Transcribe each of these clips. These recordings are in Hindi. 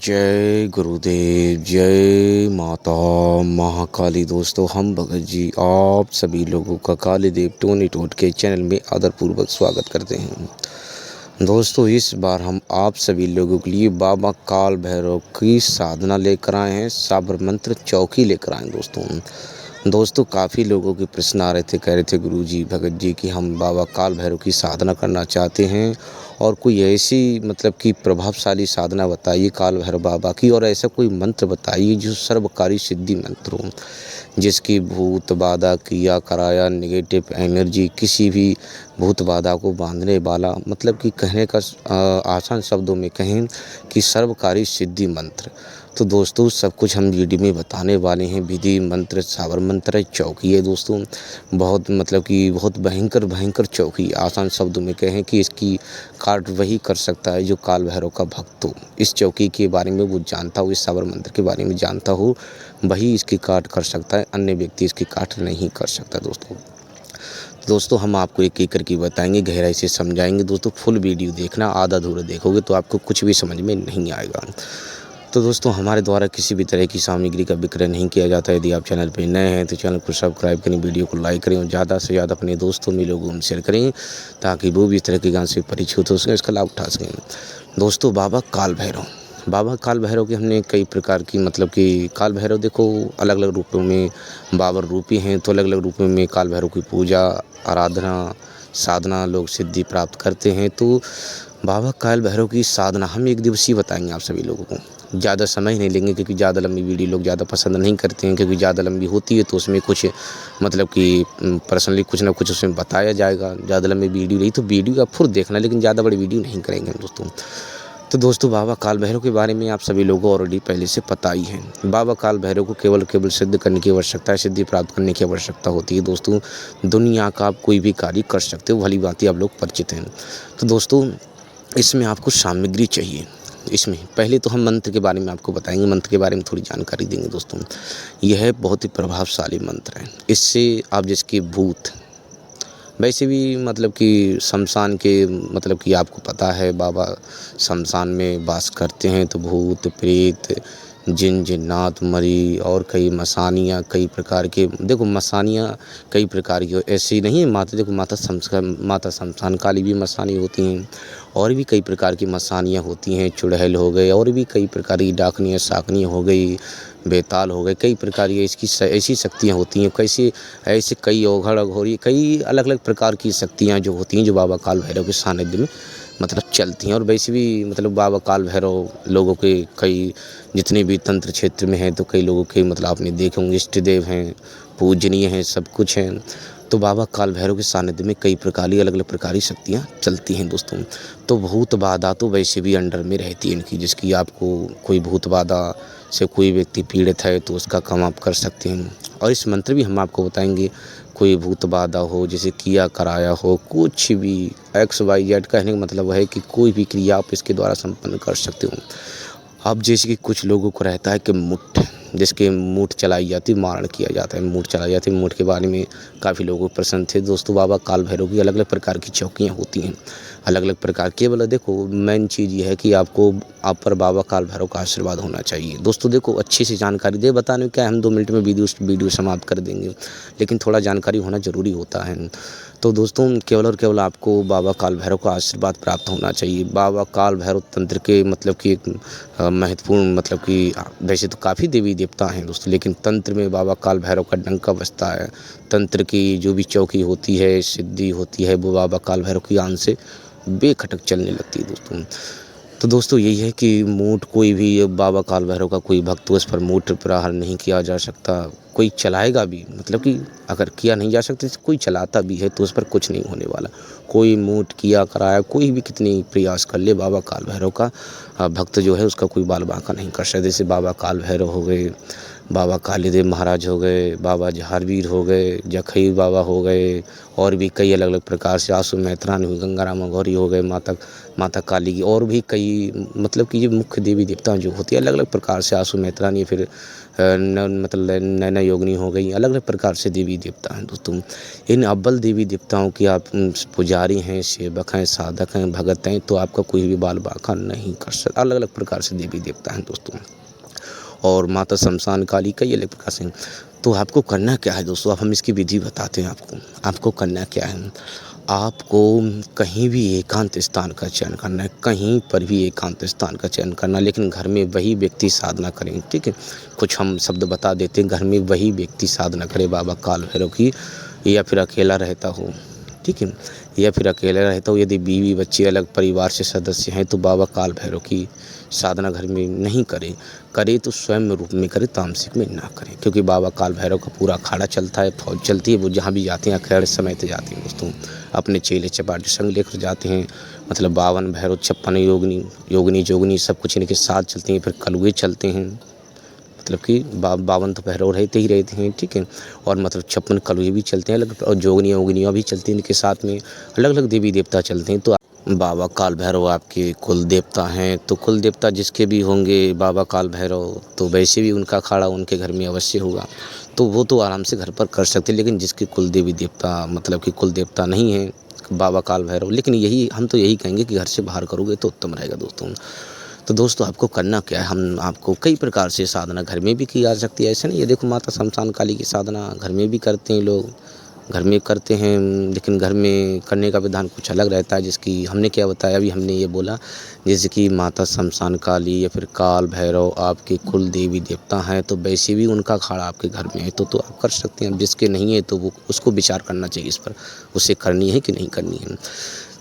जय गुरुदेव, जय माता महाकाली। दोस्तों, हम भगत जी आप सभी लोगों का काली देव टोनी टोट के चैनल में आदरपूर्वक स्वागत करते हैं। दोस्तों, इस बार हम आप सभी लोगों के लिए बाबा काल भैरव की साधना लेकर आए हैं, साबर मंत्र चौकी लेकर आए हैं। दोस्तों काफ़ी लोगों के प्रश्न आ रहे थे, कह रहे थे गुरुजी भगत जी कि हम बाबा काल भैरव की साधना करना चाहते हैं और कोई ऐसी कि प्रभावशाली साधना बताइए काल भैरव बाबा की, और ऐसा कोई मंत्र बताइए जो सर्वकारी सिद्धि मंत्र हो, जिसकी भूत बाधा किया कराया नेगेटिव एनर्जी किसी भी भूत बाधा को बांधने वाला, कि कहने का आसान शब्दों में कहें कि सर्वकारी सिद्धि मंत्र। तो दोस्तों सब कुछ हम वीडियो में बताने वाले हैं। विधि मंत्र साबर मंत्र चौकी है दोस्तों, बहुत भयंकर चौकी। आसान शब्दों में कहें कि इसकी काट वही कर सकता है जो काल भैरव का भक्त हो। इस चौकी के बारे में वो जानता हो, इस साबर मंत्र के बारे में जानता हो, वही इसकी काट कर सकता है, अन्य व्यक्ति इसकी काट नहीं कर सकता। दोस्तों हम आपको एक एक करके बताएंगे, गहराई से समझाएंगे। दोस्तों फुल वीडियो देखना, आधा अधूरा देखोगे तो आपको कुछ भी समझ में नहीं आएगा। तो दोस्तों हमारे द्वारा किसी भी तरह की सामग्री का विक्रय नहीं किया जाता है। यदि आप चैनल पर नए हैं तो चैनल को सब्सक्राइब करें, वीडियो को लाइक करें और ज़्यादा से ज़्यादा अपने दोस्तों में लोगों में शेयर करें, ताकि वो भी इस तरह के ज्ञान से परिचित हो सकें, इसका लाभ उठा सकें। दोस्तों बाबा काल भैरव के हमने कई प्रकार की काल भैरव देखो अलग अलग रूपों में बाबर रूपी हैं, तो अलग अलग रूपों में काल भैरव की पूजा आराधना साधना लोग सिद्धि प्राप्त करते हैं। तो बाबा काल भैरव की साधना हम एक दिवसीय बताएंगे आप सभी लोगों को। ज़्यादा समय नहीं लेंगे, क्योंकि ज़्यादा लंबी वीडियो लोग ज़्यादा पसंद नहीं करते हैं, क्योंकि ज़्यादा लंबी होती है तो उसमें कुछ पर्सनली कुछ ना कुछ उसमें बताया जाएगा। ज़्यादा लंबी वीडियो रही तो वीडियो आप खुद देखना, लेकिन ज़्यादा बड़ी वीडियो नहीं करेंगे दोस्तों। तो दोस्तों बाबा काल भैरव के बारे में आप सभी लोगों को ऑलरेडी पहले से पता ही है। बाबा काल भैरव को केवल सिद्ध करने की आवश्यकता है, सिद्धि प्राप्त करने की आवश्यकता होती है। दोस्तों दुनिया का आप कोई भी कार्य कर सकते हो, भली बात आप लोग परिचित हैं। तो दोस्तों इसमें आपको सामग्री चाहिए। इसमें पहले तो हम मंत्र के बारे में आपको बताएंगे, मंत्र के बारे में थोड़ी जानकारी देंगे। दोस्तों यह बहुत ही प्रभावशाली मंत्र है। इससे आप जिसके भूत वैसे भी कि शमशान के कि आपको पता है बाबा शमशान में वास करते हैं, तो भूत प्रेत जिन जिन्नात मरी और कई मसानियाँ कई प्रकार के मसानियाँ कई प्रकार की ऐसी नहीं है। माता शमशान काली भी मसानी होती हैं, और भी कई प्रकार की मसानियाँ होती हैं, चुड़ैल हो गए, और भी कई प्रकार की डाकनियाँ साकनियाँ हो गई, बेताल हो गए, कई प्रकार की इसकी ऐसी शक्तियाँ होती हैं। ऐसे कई ओघड़ अघोरी कई अलग अलग प्रकार की शक्तियाँ जो होती हैं, जो बाबा काल भैरव के सानिध्य में चलती हैं। और वैसे भी बाबा काल भैरव लोगों के कई जितने भी तंत्र क्षेत्र में हैं, तो कई लोगों के आपने देखे होंगे इष्ट देव हैं, पूजनीय हैं, सब कुछ हैं। तो बाबा काल भैरव के सानिध्य में कई प्रकार की अलग अलग प्रकार की शक्तियाँ चलती हैं दोस्तों। तो भूत बाधा तो वैसे भी अंडर में रहती है इनकी, जिसकी आपको कोई भूत बाधा से कोई व्यक्ति पीड़ित है तो उसका काम आप कर सकते हैं। और इस मंत्र भी हम आपको बताएंगे, कोई भूत बाधा हो, जैसे किया कराया हो, कुछ भी XYZ, कहने का मतलब है कि कोई भी क्रिया आप इसके द्वारा संपन्न कर सकते हो। अब जैसे कि कुछ लोगों को रहता है कि जिसके मूठ चलाई जाती, मारण किया जाता है, मूठ चलाई जाती। मूठ के बारे में काफ़ी लोगों को प्रसन्न थे। दोस्तों बाबा काल भैरव की अलग अलग प्रकार की चौकियाँ होती हैं, अलग अलग प्रकार की। देखो मेन चीज़ ये है कि आप पर बाबा काल भैरव का आशीर्वाद होना चाहिए। दोस्तों देखो अच्छी सी जानकारी बताने में क्या है, हम 2 मिनट में वीडियो समाप्त कर देंगे, लेकिन थोड़ा जानकारी होना ज़रूरी होता है। तो दोस्तों केवल और केवल आपको बाबा काल भैरव का आशीर्वाद प्राप्त होना चाहिए। बाबा काल भैरव तंत्र के एक महत्वपूर्ण कि वैसे तो काफ़ी देवी देवता हैं दोस्तों, लेकिन तंत्र में बाबा काल भैरव का डंका बजता है। तंत्र की जो भी चौकी होती है, सिद्धि होती है, वो बाबा काल भैरव की आन से बेखटक चलने लगती है दोस्तों। तो दोस्तों यही है कि मूठ कोई भी बाबा काल भैरव का कोई भक्त, उस पर मूठ प्रहार नहीं किया जा सकता। कोई चलाएगा भी कि अगर किया नहीं जा सकता, कोई चलाता भी है तो उस पर कुछ नहीं होने वाला। कोई मूठ किया कराया कोई भी कितनी प्रयास कर ले, बाबा काल भैरव का भक्त जो है उसका कोई बाल बांका नहीं कर सकता। जैसे बाबा काल भैरव हो गए, बाबा कालीदेव महाराज हो गए, बाबा झारवीर हो गए, जखई बाबा हो गए, और भी कई अलग अलग प्रकार से आंसू मेहतरान हुई, गंगाराम अघोरी हो गए, माता काली की, और भी कई कि ये मुख्य देवी देवता जो होती है अलग अलग प्रकार से। आंसू मेहतरान या फिर नैना योगिनी हो गई, अलग अलग प्रकार से देवी देवता हैं दोस्तों। इन अव्वल देवी देवताओं की आप पुजारी हैं, सेवक हैं, साधक हैं, भगत हैं, तो आपका कोई भी बाल बांका नहीं कर अलग अलग प्रकार से देवी देवता हैं दोस्तों, और माता शमशान काली कई अलग प्रकार से। तो आपको करना क्या है दोस्तों, अब हम इसकी विधि बताते हैं आपको। आपको करना क्या है, आपको कहीं भी एकांत स्थान का चयन करना है, कहीं पर भी एकांत स्थान का चयन करना, लेकिन घर में वही व्यक्ति साधना करें, ठीक है। कुछ हम शब्द बता देते हैं, घर में वही व्यक्ति साधना करे बाबा काल भैरव की, या फिर अकेला रहता हो, ठीक है, या फिर अकेला रहता हो। यदि बीवी बच्चे अलग परिवार से सदस्य हैं तो बाबा काल भैरव की साधना घर में नहीं करे तो स्वयं रूप में करे, तामसिक में ना करें, क्योंकि बाबा काल भैरव का पूरा अखाड़ा चलता है, फौज चलती है, वो जहाँ भी जाते हैं अखाड़े समेत जाते हैं दोस्तों, अपने चेले चपाटे संग लेकर जाते हैं। मतलब 52 भैरव, 56 योगिनी जोगिनी सब कुछ इनके साथ चलते हैं। फिर कलुए चलते हैं, मतलब कि 52 तो भैरव रहते ही रहते हैं, ठीक है, और मतलब 56 कलुए भी चलते हैं अलग, और जोगनियाँ भी चलती हैं इनके साथ में, अलग अलग देवी देवता चलते हैं। तो बाबा काल भैरव आपके कुल देवता हैं, तो कुल देवता जिसके भी होंगे बाबा काल भैरव, तो वैसे भी उनका अखाड़ा उनके घर में अवश्य होगा, तो वो तो आराम से घर पर कर सकते हैं। लेकिन जिसके कुल देवी देवता मतलब कि कुल देवता नहीं है बाबा काल भैरव, लेकिन यही हम तो यही कहेंगे कि घर से बाहर करोगे तो उत्तम रहेगा दोस्तों। तो दोस्तों आपको करना क्या है, हम आपको कई प्रकार से साधना घर में भी की जा सकती है, ऐसे नहीं, ये देखो माता शमशान काली की साधना घर में भी करते हैं लोग, घर में करते हैं, लेकिन घर में करने का विधान कुछ अलग रहता है। जिसकी हमने क्या बताया, अभी हमने ये बोला, जैसे कि माता शमशान काली या फिर काल भैरव आपके कुल देवी देवता हैं, तो वैसे भी उनका अखाड़ा आपके घर में है तो आप कर सकते हैं। अब जिसके नहीं है तो वो उसको विचार करना चाहिए इस पर, उसे करनी है कि नहीं करनी है।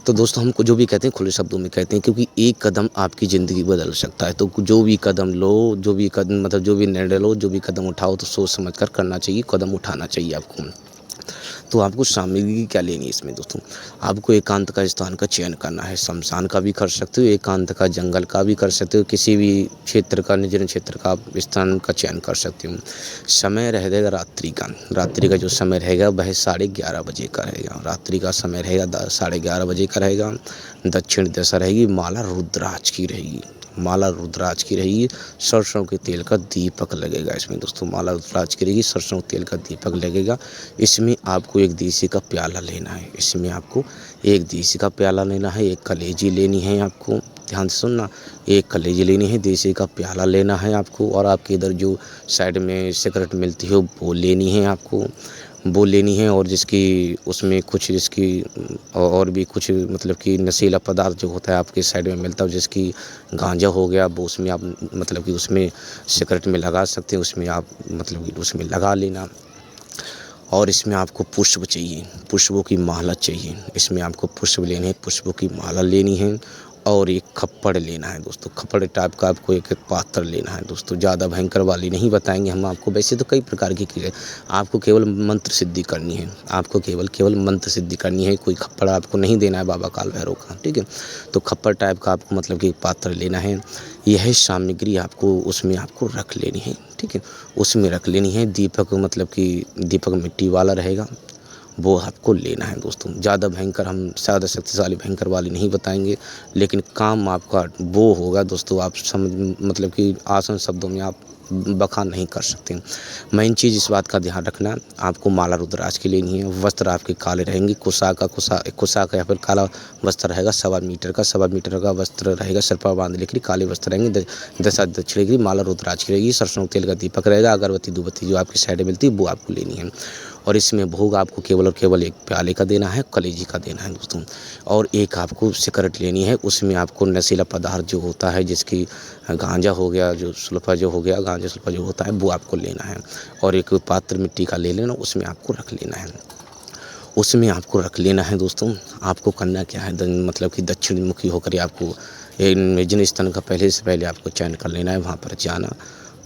तो दोस्तों हमको जो भी कहते हैं खुले शब्दों में कहते हैं, क्योंकि एक कदम आपकी ज़िंदगी बदल सकता है। तो जो भी कदम लो, जो भी कदम मतलब जो भी निर्णय लो, जो भी कदम उठाओ, तो सोच समझ कर करना चाहिए, कदम उठाना चाहिए आपको। तो आपको सामग्री क्या लेनी है इसमें दोस्तों, आपको एकांत का स्थान का चयन करना है। शमशान का भी कर सकते हो, एकांत का जंगल का भी कर सकते हो, किसी भी क्षेत्र का निर्जन क्षेत्र का स्थान का चयन कर सकते हो। समय रहेगा रात्रि का जो समय रहेगा वह 11:30 बजे का रहेगा। रात्रि का समय रहेगा 11:30 बजे का रहेगा। दक्षिण दिशा रहेगी, माला रुद्राक्ष की रहेगी। सरसों के तेल का दीपक लगेगा इसमें दोस्तों, माला रुद्राक्ष की रहेगी, सरसों तेल का दीपक लगेगा। इसमें आपको एक देसी का प्याला लेना है, एक कलेजी लेनी है आपको, ध्यान से सुनना, एक कलेजी लेनी है, देसी का प्याला लेना है आपको, और आपके इधर जो साइड में सिगरेट मिलती है वो लेनी है और जिसकी उसमें कुछ जिसकी और भी कुछ मतलब कि नशीला पदार्थ जो होता है आपके साइड में मिलता है, जिसकी गांजा हो गया वो उसमें आप मतलब कि उसमें सिगरेट में लगा सकते हैं, उसमें आप मतलब कि उसमें लगा लेना। और इसमें आपको पुष्प चाहिए, पुष्पों की माला चाहिए, इसमें आपको पुष्प लेने हैं, पुष्पों की माला लेनी है, और एक खप्पड़ लेना है दोस्तों। खप्पड़ टाइप का आपको एक पात्र लेना है दोस्तों, ज़्यादा भयंकर वाली नहीं बताएंगे हम आपको, वैसे तो कई प्रकार की चीज़ें, आपको केवल मंत्र सिद्धि करनी है, केवल मंत्र सिद्धि करनी है। कोई खप्पड़ आपको नहीं देना है बाबा काल भैरव का, ठीक है। तो खप्पड़ टाइप का आपको मतलब कि पात्र लेना है। यह सामग्री आपको उसमें आपको रख लेनी है, ठीक है, उसमें रख लेनी है। दीपक मतलब कि दीपक मिट्टी वाला रहेगा, वो आपको लेना है दोस्तों। ज़्यादा भयंकर हम ज़्यादा शक्तिशाली भयंकर वाली नहीं बताएंगे, लेकिन काम आपका वो होगा दोस्तों, आप समझ मतलब कि आसान शब्दों में आप बखान नहीं कर सकते। मेन चीज़ इस बात का ध्यान रखना, आपको माला रुद्राक्ष की लेनी है। वस्त्र आपके काले रहेंगे, कुसा का या फिर काला वस्त्र रहेगा, 1.25 मीटर का वस्त्र रहेगा, सिर पर बांध लेकर काले वस्त्र रहेंगे। दशा दक्षिण की माला रुद्राक्ष की रहेगी, सरसों तेल का दीपक रहेगा, अगरबत्ती धूपबत्ती जो आपकी साइड में मिलती है वो आपको लेनी है। और इसमें भोग आपको केवल और केवल एक प्याले का देना है, कलेजी का देना है दोस्तों। और एक आपको सिगरेट लेनी है, उसमें आपको नशीला पदार्थ जो होता है, जिसकी गांजा हो गया, जो सुल्फा जो हो गया, गांजा सुल्फा जो होता है वो आपको लेना है। और एक पात्र मिट्टी का ले लेना, उसमें आपको रख लेना है दोस्तों। आपको करना क्या है, मतलब कि दक्षिण मुखी होकर आपको निर्जन स्थान का पहले से पहले आपको चयन कर लेना है, वहाँ पर जाना,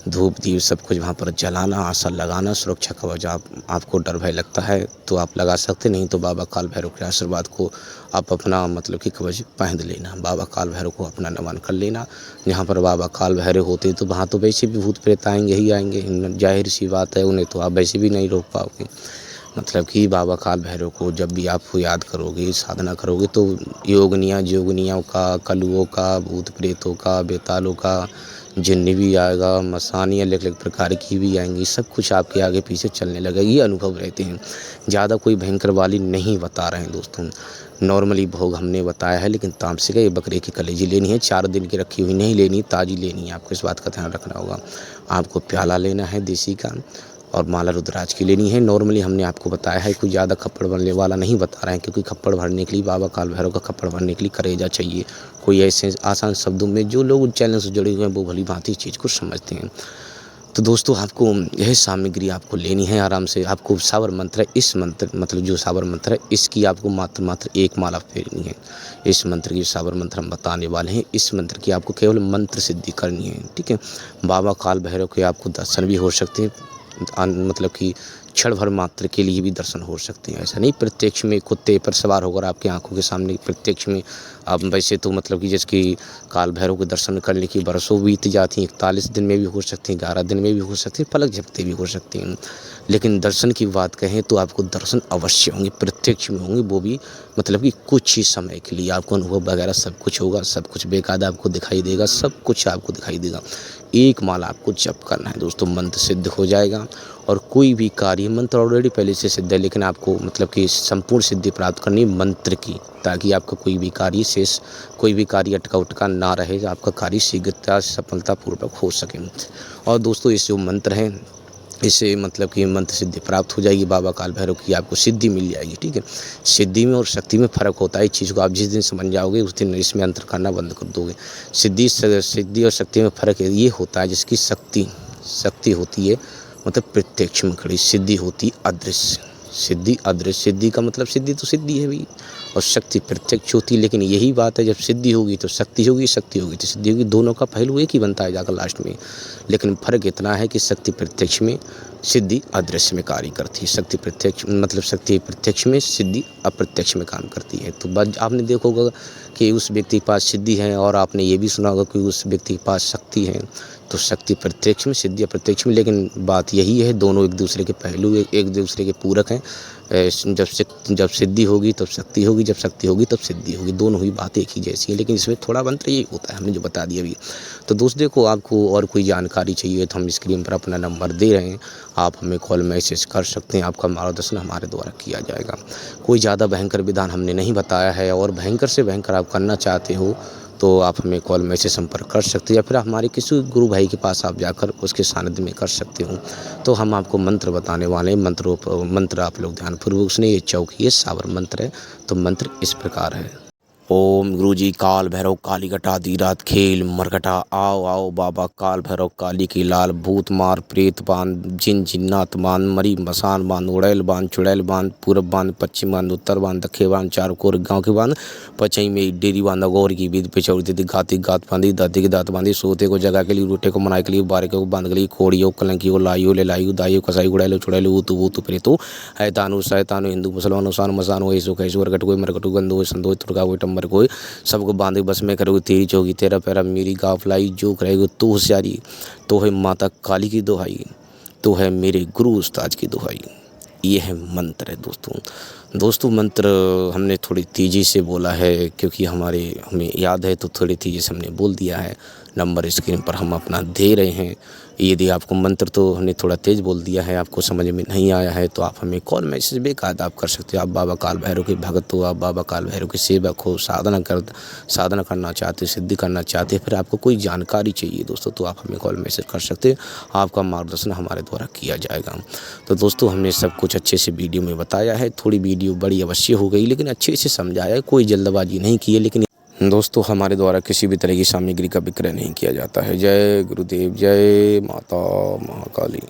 धूप दीप सब कुछ वहाँ पर जलाना, आशा लगाना, सुरक्षा कवच आपको डर भय लगता है तो आप लगा सकते, नहीं तो बाबा काल भैरव के आशीर्वाद को आप अपना मतलब कि कवच पहन लेना, बाबा काल भैरव को अपना नमन कर लेना। जहाँ पर बाबा काल भैरव होते हैं तो वहाँ तो वैसे भी भूत प्रेत आएंगे ही आएंगे, जाहिर सी बात है, उन्हें तो आप वैसे भी नहीं रोक पाओगे। मतलब कि बाबा काल भैरव को जब भी आप याद करोगे, साधना करोगे, तो जोगनियों का, कलुओं का, भूत प्रेतों का, बेतालों का, जिन्न भी आएगा, मसानियाँ अलग अलग प्रकार की भी आएंगी, सब कुछ आपके आगे पीछे चलने लगेगी। ये अनुभव रहते हैं, ज़्यादा कोई भयंकर वाली नहीं बता रहे हैं दोस्तों, नॉर्मली भोग हमने बताया है, लेकिन तामसिक है, ये बकरे की कलेजी लेनी है, 4 दिन की रखी हुई नहीं लेनी, ताज़ी लेनी है। आपको इस बात का ध्यान रखना होगा। आपको प्याला लेना है देसी का, और माला रुद्राक्ष की लेनी है। नॉर्मली हमने आपको बताया है, कोई ज़्यादा खप्पड़ भरने वाला नहीं बता रहे हैं, क्योंकि खप्पड़ भरने के लिए बाबा काल भैरव का खप्पड़ भरने के लिए करेजा चाहिए। कोई ऐसे आसान शब्दों में जो लोग चैनल से जुड़े हुए हैं वो भली भांति इस चीज़ को समझते हैं। तो दोस्तों, आपको यह सामग्री आपको लेनी है आराम से। आपको सावर मंत्र है, इस मंत्र मतलब जो सावर मंत्र है इसकी आपको मात्र 1 माला फेरनी है। इस मंत्र की सावर मंत्र हम बताने वाले हैं। इस मंत्र की आपको केवल मंत्र सिद्धि करनी है, ठीक है। बाबा काल भैरव के आपको दर्शन भी हो सकते हैं, मतलब कि क्षण भर मात्र के लिए भी दर्शन हो सकते हैं। ऐसा नहीं प्रत्यक्ष में कुत्ते पर सवार होकर आपकी आंखों के सामने प्रत्यक्ष में आप, वैसे तो मतलब कि जिसकी काल भैरव के दर्शन करने की बरसों बीत जाती हैं, 41 दिन में भी हो सकती हैं, 11 दिन में भी हो सकती हैं, पलक झपकते भी हो सकती हैं। लेकिन दर्शन की बात कहें तो आपको दर्शन अवश्य होंगे, प्रत्यक्ष में होंगे, वो भी मतलब कि कुछ ही समय के लिए। आपको अनुभव वगैरह सब कुछ होगा, सब कुछ बेकायदा आपको दिखाई देगा, सब कुछ आपको दिखाई देगा। 1 माला आपको जप करना है दोस्तों, मंत्र सिद्ध हो जाएगा। और कोई भी कार्य, मंत्र ऑलरेडी पहले से सिद्ध है, लेकिन आपको मतलब कि संपूर्ण सिद्धि प्राप्त करनी है मंत्र की, ताकि आपका कोई भी कार्य शेष, कोई भी कार्य अटका उटका ना रहे, आपका कार्य शीघ्रता सफलतापूर्वक हो सके। और दोस्तों, इस जो मंत्र है, इससे मतलब कि मंत्र सिद्धि प्राप्त हो जाएगी। बाबा काल भैरव की आपको सिद्धि मिल जाएगी, ठीक है। सिद्धि में और शक्ति में फ़र्क होता है। इस चीज़ को आप जिस दिन समझ जाओगे उस दिन इसमें अंतर करना बंद कर दोगे। सिद्धि और शक्ति में फ़र्क ये होता है, जिसकी शक्ति होती है मतलब प्रत्यक्ष में खड़ी, सिद्धि होती अदृश्य। सिद्धि अदृश्य, सिद्धि का मतलब सिद्धि तो सिद्धि है भाई, और शक्ति प्रत्यक्ष होती है। लेकिन यही बात है, जब सिद्धि होगी तो शक्ति होगी, शक्ति होगी तो सिद्धि होगी, दोनों का पहलू एक ही बनता है जाकर लास्ट में। लेकिन फ़र्क इतना है कि शक्ति प्रत्यक्ष में, सिद्धि अदृश्य में कार्य करती है। शक्ति प्रत्यक्ष मतलब शक्ति प्रत्यक्ष में, सिद्धि अप्रत्यक्ष में काम करती है। तो बस आपने देखा होगा कि उस व्यक्ति के पास सिद्धि है, और आपने ये भी सुना होगा कि उस व्यक्ति के पास शक्ति है। तो शक्ति प्रत्यक्ष में, सिद्धि अप्रत्यक्ष में, लेकिन बात यही है दोनों एक दूसरे के पहलू, एक दूसरे के पूरक हैं। जब सिद्धि होगी तब शक्ति होगी, जब शक्ति होगी तब सिद्धि होगी, दोनों ही बातें एक ही जैसी है। लेकिन इसमें थोड़ा अंतर ये होता है, हमने जो बता दिया अभी। तो दोस्त देखो, आपको और कोई जानकारी चाहिए तो हम स्क्रीन पर अपना नंबर दे रहे हैं, आप हमें कॉल मैसेज कर सकते हैं। आपका मार्गदर्शन हमारे द्वारा किया जाएगा। कोई ज़्यादा भयंकर विधान हमने नहीं बताया है, और भयंकर से भयंकर आप करना चाहते हो तो आप हमें कॉल मैसेज संपर्क कर सकते हैं, या फिर हमारे किसी गुरु भाई के पास आप जाकर उसके सानिध्य में कर सकते हो। तो हम आपको मंत्र बताने वाले हैं। मंत्र आप लोग ध्यानपूर्वक सुनिए। ये चौकी है, सावर मंत्र है। तो मंत्र इस प्रकार है। ओम गुरुजी काल भैरव काली घटा दीरात खेल मरघटा, आओ आओ बाबा काल भैरव काली की लाल, भूत मार प्रेत बांध, जिन जिन्नात बांध, मरी मसान बांध, उड़ैल बांध, चुड़ैल बांध, पूरब बांध, पश्चिम बांध, उत्तर बांध, दक्षिण बांध, चारों कोर गाँव के बांध, पचई में डेरी बांधा, गौर की बीद पिछौड़ दी, घाती गात बांधी, दाती की दात बांधी, सोते को जगह के लिए, रूटे को मनाए के लिए, बारे को बांध के लिए, कोड़ियों कलंकियों लाइयो ले लाइयो, दाइयो कसाई उड़ैलो चुड़ैलो ऊतु ऊतु प्रेतो हैतानु सैतानु, हिंदू मुसलमानो सान मसानो, ऐसो कैसो वरगट कोई मरगटो गंदो संदो तुर्का कोई टम्बर कोई, सबको बांधे बस में करोगे। तेरी चौकी तेरा पैरा मेरी गाफलाई, जो करेगा तो होशियारी, तो है माता काली की दुहाई, तो है मेरे गुरु उस्ताद की दुहाई। ये है मंत्र है दोस्तों। मंत्र हमने थोड़ी तेज़ी से बोला है, क्योंकि हमें याद है तो थोड़ी तेज़ी से हमने बोल दिया है। नंबर स्क्रीन पर हम अपना दे रहे हैं। यदि आपको मंत्र तो हमने थोड़ा तेज़ बोल दिया है, आपको समझ में नहीं आया है, तो आप हमें कॉल मैसेज बेकायदा आप कर सकते हो। आप बाबा काल भैरव के भगत हो, आप बाबा काल भैरव के सेवक हो, साधना करना चाहते, सिद्धि करना चाहते, फिर आपको कोई जानकारी चाहिए दोस्तों, तो आप हमें कॉल मैसेज कर सकते हैं। आपका मार्गदर्शन हमारे द्वारा किया जाएगा। तो दोस्तों, हमने सब कुछ अच्छे से वीडियो में बताया है। थोड़ी वीडियो बड़ी अवश्य हो गई, लेकिन अच्छे से समझाया है, कोई जल्दबाजी नहीं की है। लेकिन दोस्तों, हमारे द्वारा किसी भी तरह की सामग्री का विक्रय नहीं किया जाता है। जय गुरुदेव, जय माता महाकाली।